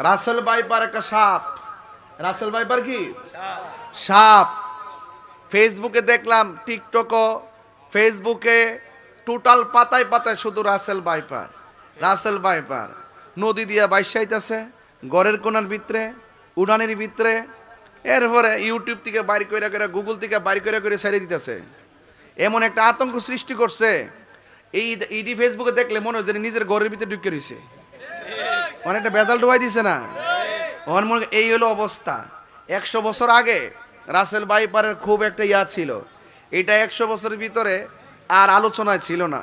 Russell viper একটা সাপ। Russell viper কি সাপ। ফেসবুকে দেখলাম, টিকটকও, ফেসবুকে টোটাল পাতায় পাতায় শুধু রাসেল ভাইপার, রাসেল ভাইপার। নদী দিয়া বাইসাইতেছে ঘরের কোনার ভিতরে, উড়ানের ভিতরে, এরপরে ইউটিউব থেকে বাইর করে করে, গুগল থেকে বাইর করে করে ছেড়ে দিতেছে। এমন একটা আতঙ্ক সৃষ্টি করছে, এই ইডি ফেসবুকে দেখলে মনে হয় যে নিজের ঘরের ভিতরে ঢুকে রয়েছে, অনেকটা বেজাল ডুবাই দিছে না। এই হলো অবস্থা। 100 বছর আগে রাসেল ভাইপারের খুব একটা ছিল, এটা 100 বছরের ভিতরে আর আলোচনায় ছিল না।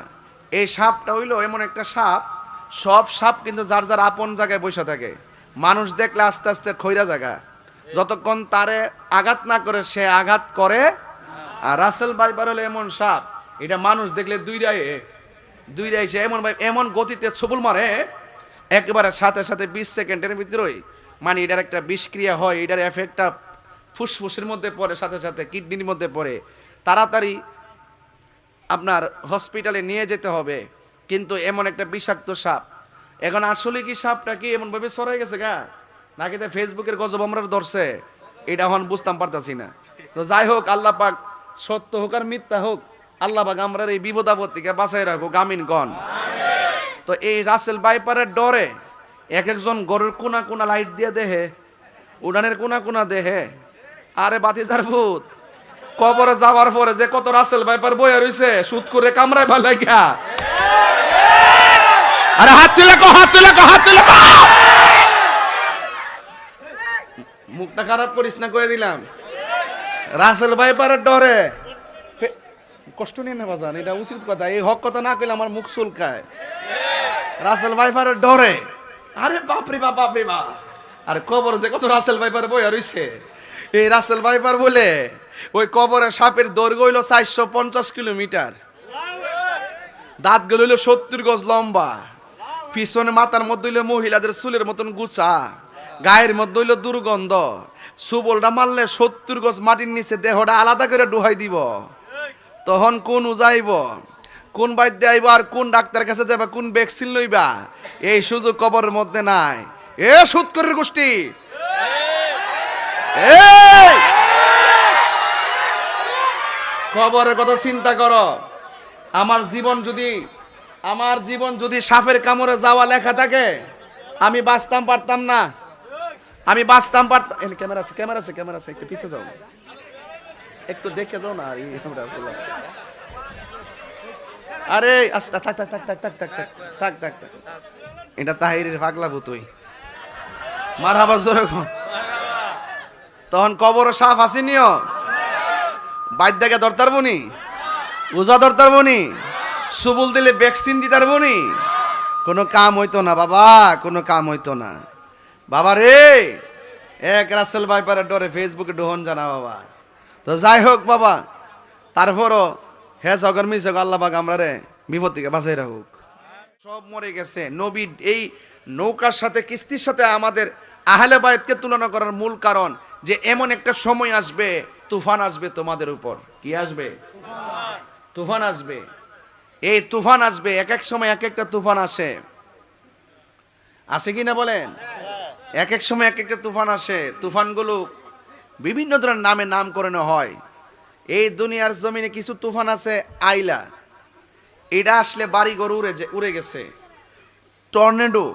এই সাপটা হইলো এমন একটা সাপ, সব সাপ কিন্তু যার যার আপন জায়গায় বসে থাকে, মানুষ দেখলে আস্তে আস্তে খৈরা জায়গা, যতক্ষণ তারে আঘাত না করে সে আঘাত করে। আর রাসেল ভাইপার হলো এমন সাপ, এটা মানুষ দেখলে দুইটাই সে এমন গতিতে ছবল মারে, একেবারে সাথে সাথে 20 সেকেন্ডের ভিতরেই মানে এটার একটা বিষক্রিয়া হয়, এটার এফেক্টটা ফুসফুসের মধ্যে পড়ে, সাথে সাথে কিডনির মধ্যে পড়ে, তাড়াতাড়ি আপনার হসপিটালে নিয়ে যেতে হবে। কিন্তু এমন একটা বিষাক্ত সাপ। এখন আসলে কি সাপটা কি এমনভাবে ছড়াই গেছে গা, নাকি তো ফেসবুকের গজব আমরা ধরছে, এটা এখন বুঝতাম পারতাছি না। তো যাই হোক, আল্লাহ পাক সত্য হোক আর মিথ্যা হোক, আল্লাহ পাক আমরা এই বিপদ আপদ থেকে বাঁচাই রাখো, আমিন। তো এই রাসেল ভাইপারের ডরে এক একজন গরুর কোনা কোনা লাইট দিয়ে দেহে, উড়ানের কোনা কোনা দেহে। আরে বাতিজার ভূত, কবরে যাওয়ার পরে যে কত রাসেল ভাইপার বইয়া রইছে, সুদ করে কামড়ায় ভালো গা। আরে হাত তুলে কো, হাত তুলে কো, হাত তুলে কো। মুখটা খারাপ করিস না, কয়ে দিলাম। রাসেল ভাইপারের ডরে কষ্ট নিয়ে না বাজান, এটা উচিত কথা। এই হক কথা না কইলে আমার মুখ চুলকায়। রাসেল ভাইপারের ডরে, আরে বাপরে বাপ, বাপরে বাপ। আর কবর যে কত রাসেল ভাইপার বইয়া রইছে, এই রাসেল ভাইপার বলে ওই কবরে সাপের দৈর্ঘ্য হইল 450 কিলোমিটার, দাঁত গুলো হইল 70 গজ লম্বা, পিছনে মাথার মধ্যে হইল মহিলাদের চুলের মতন গুছা, গায়ের মধ্যে হইল দুর্গন্ধ, সুবলটা মারলে 70 গজ মাটির নিচে দেহটা আলাদা করে ডুহাই দিব। তখন কোন উজাইব, কোন বাইদ্য আইব, আর কোন ডাক্তার কাছে যাবা, কোন ভ্যাকসিন লইবা, এই সুযোগ কবরের মধ্যে নাই। এ সুৎকরের গোষ্ঠী, কবরের কথা চিন্তা করো। আমার জীবন যদি সাপের কামড়ে যাওয়া লেখা থাকে, আমি বাঁচতাম পারতাম না, আমি বাঁচতাম পারতাম। ক্যামেরা আছে, একটু পিছিয়ে যাও, একটু দেখে যাও না। আরে আস্তে থাক, এটা তাহিরের পাগলা ভূতই মারহাবা জোরে। তখন কবর সাপ আসিনিও, বাইদ্যাকে ধরতার বনি, উজা ধরতার বনি, সুবুল দিলে ভ্যাকসিন দিতার বনি, কোনো কাম হইতো না বাবা, কোনো কাম হইতো না বাবা রে। এক রাসেল ভাইপারের ডরে ফেসবুকে ডোহন জানা বাবা। তো যাই হোক বাবা, তারপরও হে জগর মিছে আল্লাহ পাক আমরা রে বিপদ থেকে বাঁচাই রাখুক। সব মরে গেছে। নবী এই নৌকার সাথে, কিস্তির সাথে আমাদের আহলে বায়তকে তুলনা করার মূল কারণ যে এমন একটা সময় আসবে, তুফান আসবে তোমাদের উপর। কি আসবে? তুফান আসবে। এই তুফান আসবে, এক এক সময় এক একটা তুফান আসে কি না বলেন? এক এক সময় এক একটা তুফান আসে। তুফানগুলো বিভিন্ন ধরনের নামে নামকরণ হয়। এই দুনিয়ার জমিনে কিছু তুফান আছে আইলা, এটা আসলে বাড়িঘর উড়ে গেছে। টর্নেডো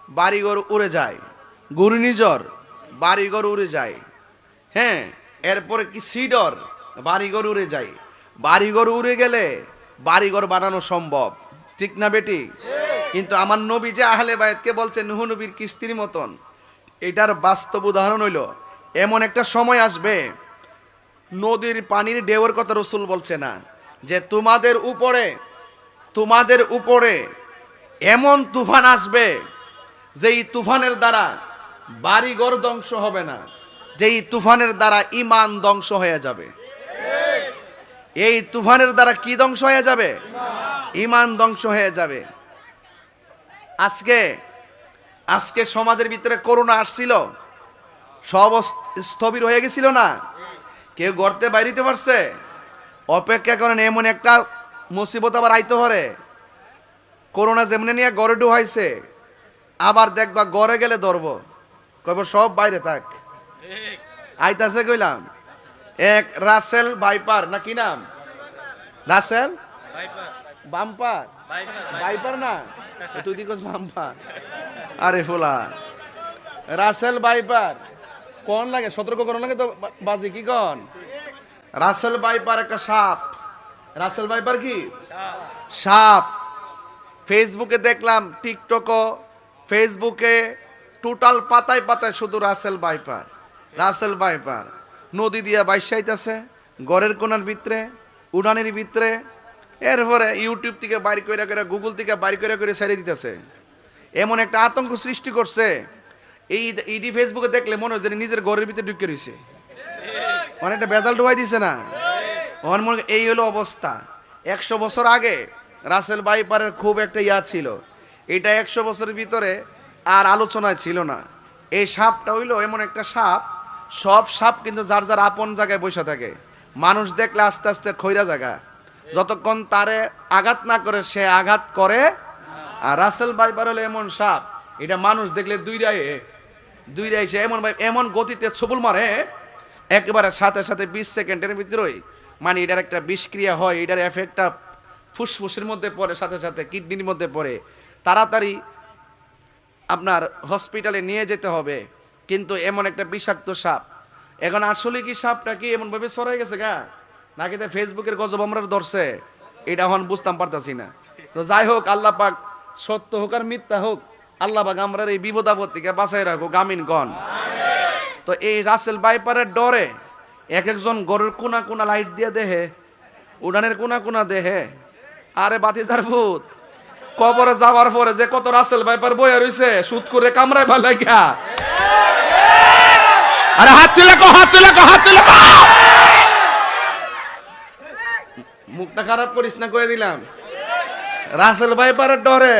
বাড়িঘর উড়ে যায়, ঘূর্ণিঝড় বাড়িঘর উড়ে যায়। হ্যাঁ, এরপরে কি সিডর, বাড়িঘর উড়ে যায়। বাড়িঘর উড়ে গেলে বাড়িঘর বানানো সম্ভব, ঠিক না বেটি? কিন্তু আমার নবী যে আহলে বায়তকে বলছে নূহ নবীর কিস্তির মতন, এটার বাস্তব উদাহরণ হইল এমন একটা সময় আসবে, নদীর পানির ঢেউয়ের কথা রাসূল বলছে না, যে তোমাদের উপরে এমন তুফান আসবে, যেই তুফানের দ্বারা বাড়িঘর ধ্বংস হবে না, যেই তুফানের দ্বারা ঈমান ধ্বংস হয়ে যাবে। এই তুফানের দ্বারা কি ধ্বংস হয়ে যাবে? ঈমান ধ্বংস হয়ে যাবে। আজকে সমাজের ভিতরে করোনা আসছিল, সব স্থবির হয়ে গেছিল না, কেউ গর্তে বাইরিতে পারছে? অপেক্ষা করেন, এমন একটা মুসিবত আবার আইতে পারে। করোনা যেমনি নিয়ে গড়ে ডুহাইছে, আবার দেখবা গড়ে গেলে ধরব, কইব সব বাইরে থাক। আইতাছে কইলাম এক রাসেল ভাইপার না কি নাম? রাসেল বাম্পার ভাইপার না, তুই দিকস বাম্পার। আরে ফোলা রাসেল ভাইপার কোন লাগে, সতর্ক করো লাগে তো বাজে কি কোন? রাসেল ভাইপার একটা সাপ। রাসেল ভাইপার কি সাপ। ফেসবুকে দেখলাম, টিকটকও, ফেসবুকে টোটাল পাতায় পাতায় শুধু রাসেল ভাইপার রাসেল ভাইপার। নদী দিয়া বাইসাইতেছে গড়ের কোনার ভিতরে, উড়ানের ভিতরে, এরপরে ইউটিউব থেকে বাইর করে করে, গুগল থেকে বাইর করে করে ছেড়ে দিতেছে। এমন একটা আতঙ্ক সৃষ্টি করছে, এই ইডি ফেসবুকে দেখলে মনে হয় যে নিজের ঘরের ভিতরে ঢুকে রয়েছে, অনেকটা বেজাল ডুবাই দিছে না। এই হলো অবস্থা। 100 বছর আগে রাসেল ভাইপারের খুব একটা ইয়া ছিল, এটা 100 বছরের ভিতরে আর আলোচনায় ছিল না। এই সাপটা হইলো এমন একটা সাপ, সব সাপ কিন্তু যার যার আপন জায়গায় বসে থাকে, মানুষ দেখলে আস্তে আস্তে খৈরা জায়গা, যতক্ষণ তারে আঘাত না করে সে আঘাত করে। আর রাসেল ভাইপার হলো এমন সাপ, এটা মানুষ দেখলে দুইটাই সে এমন গতিতে ছবুল মারে একেবারে সাথে সাথে 20 সেকেন্ডের ভিতরেই, মানে এটার একটা বিষক্রিয়া হয়, এটার এফেক্টটা ফুসফুসের মধ্যে পড়ে, সাথে সাথে কিডনির মধ্যে পড়ে, তাড়াতাড়ি আপনার হসপিটালে নিয়ে যেতে হবে। কিন্তু এমন একটা বিষাক্ত সাপ। এখন আসলে কি সাপটা কি এমন ভাবে ছড়াই গেছে গা, নাকি তো ফেসবুকের গজব আমরা ধরছে, এটা এখন বুঝতাম পারতাছি না। তো যাই হোক, আল্লাহ পাক সত্য হোক আর মিথ্যা হোক, আল্লাহ পাক আমরা এই বিপদ আপদ থেকে বাঁচাই রাখুক, আমিন গণ। তো এই রাসেল ভাইপারের ডরে এক একজন গরুর কোনা কোনা লাইট দিয়ে দেহে, উড়ানের কোনা কোনা দেহে। আরে বাতিজার ভূত, কবরে যাওয়ার পরে যে কত রাসেল ভাইপার বইয়া রইছে সুদ করে কামড়ায় ভালো গা। আরে হাত তুলে কো, হাত তুলে কো, হাত তুলে কো। মুখটা খারাপ করিস না, কয়ে দিলাম। রাসেল ভাইপারের ডরে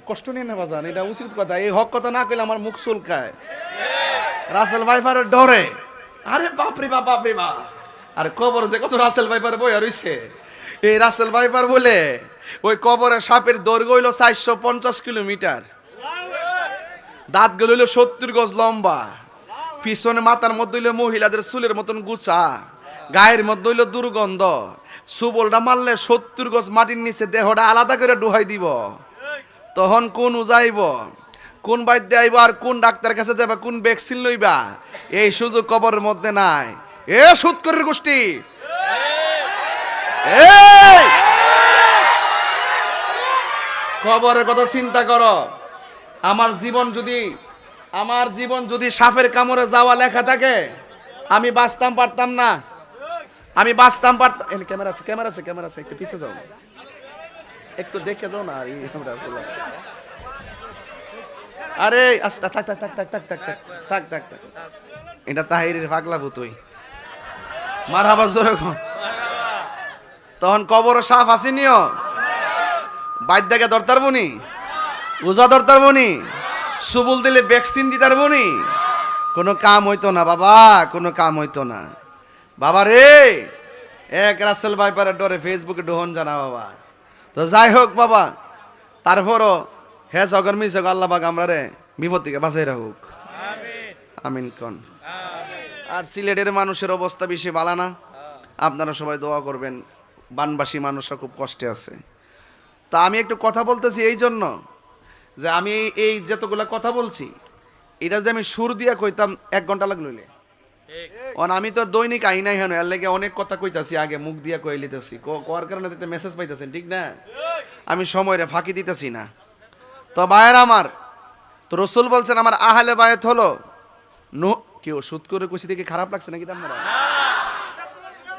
কষ্ট নিয়ে না বাজান, এটা উচিত কথা। এই হক কথা না কইলে আমার মুখ চুলকায়। রাসেল ভাইপারের ডরে, আরে বাপরে বাপ, বাপরে বাপ। আরে কবর যে কত রাসেল ভাইপার বইয়া রইছে, এই রাসেল ভাইপার বলে ওই কবরে সাপের দৈর্ঘ্য হইল 450 কিলোমিটার, দাঁত গুলো হইল 70 গজ লম্বা, পিছনে মাথার মধ্যে হইল মহিলাদের চুলের মতন গুছা, গায়ের মধ্যে হইল দুর্গন্ধ, সুবলটা মারলে 70 গজ মাটির নিচে দেহটা আলাদা করে ডুহাই দিব। তখন কোন উজাইব, কোন বাইদ্য আইব, আর কোন ডাক্তার কাছে যাবা, কোন ভ্যাকসিন লইবা, এই সুযোগ কবরের মধ্যে নাই। এ সুৎকরের গোষ্ঠী, এই কবরের কথা চিন্তা করো। আমার জীবন যদি সাপের কামড়ে যাওয়া লেখা থাকে, আমি বাঁচতাম পারতাম না, আমি বাঁচতাম পারতাম। ক্যামেরা আছে, ক্যামেরা আছে, ক্যামেরা আছে, একটু পিছিয়ে যাও, একটু দেখে যাও না। আরে আস্তে থাক থাক থাক থাক থাক থাক থাক থাক থাক থাক, এটা তাহিরের পাগলা ভূতই মারহাবা জোরে। তখন কবরে সাপ আসেনিও, বাইদ্যাকে ধরতার বনি, উজা ধরতার বনি, সুবুল দিলে ভ্যাকসিন দিতার বনি, কোনো কাম হইতো না বাবা, কোনো কাম হইতো না বাবা রে। এক রাসেল ভাইপারের ডরে ফেসবুকে ডোহন জানা বাবা। তো যাই হোক বাবা, তারপরও হে জগর মিশক আল্লাহ পাক আমরা রে বিপদ থেকে বাঁচাই রাখুক, আমিন কোন। আর সিলেটের মানুষের অবস্থা বেশি ভালো না, আপনারা সবাই দোয়া করবেন, বানবাসী মানুষরা খুব কষ্টে আছে। তা আমি একটু কথা বলতেছি এই জন্য যে আমি এই যতগুলা কথা বলছি, এটা যে আমি সুর দিয়া কইতাম 1 ঘন্টা লাগলে, আমি তো দৈনিক আই নাই হেন, এর লেগে অনেক কথা কইতাছি, আগে মুখ দিয়া কই লিতেছি, কোয়ার কারণে একটা মেসেজ পাইতেছেন, ঠিক না? আমি সময়রে ফাঁকি দিতেছি না। তো ভাইয়ের আমার, তো রসুল বলছেন আমার আহলে বায়াত হলো কেউ সুদ করে কইছি দেখে খারাপ লাগছে নাকি আপনারা?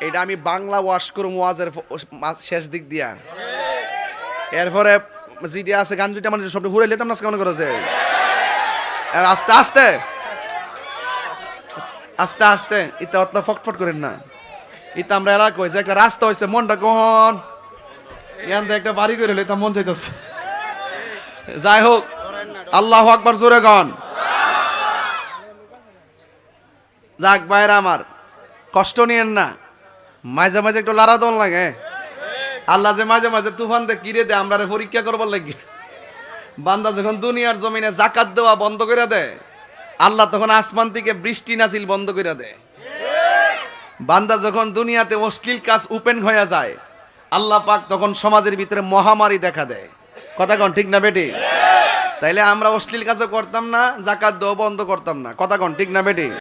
এটা আমি বাংলা ওয়াশ করুম ওয়াজের শেষ দিক দিয়া, এরপরে জিডি আছে গান জুটি আমার সব ঘুরে লেতাম না কেমন করেছে। আস্তে আস্তে আস্তে আস্তে, ইতা অতলা ফটফট করেন না। ইতা আমরা এলাকা হয়েছে একটা রাস্তা হয়েছে, মনটা কখন ইয়ান একটা বাড়ি করে লেতাম মন চাইতেছে। যাই হোক, আল্লাহু আকবার জোরে গান। যাক ভাইরা আমার, কষ্ট নিয়েন না, মাঝে মাঝে একটু লারা দন লাগে। আল্লাহ যে মাঝে মাঝে তুফান দে কিরে দে আমরা পরীক্ষা করবার লাগে, বান্দা যখন দুনিয়ার জমিনে যাকাত দেওয়া বন্ধ করে দেয়, আল্লাহ তখন আসমান থেকে বৃষ্টি নাজিল বন্ধ করে দেয়। বান্দা যখন দুনিয়াতে অশ্লীল কাজ ওপেন হয়ে যায়, আল্লাহ পাক তখন সমাজের ভিতরে মহামারী দেখা দেয়। কথা কন ঠিক না বেটি? তাইলে আমরা অশ্লীল কাজও করতাম না, যাকাত দেওয়া বন্ধ করতাম না। কথা কন ঠিক না বেটি?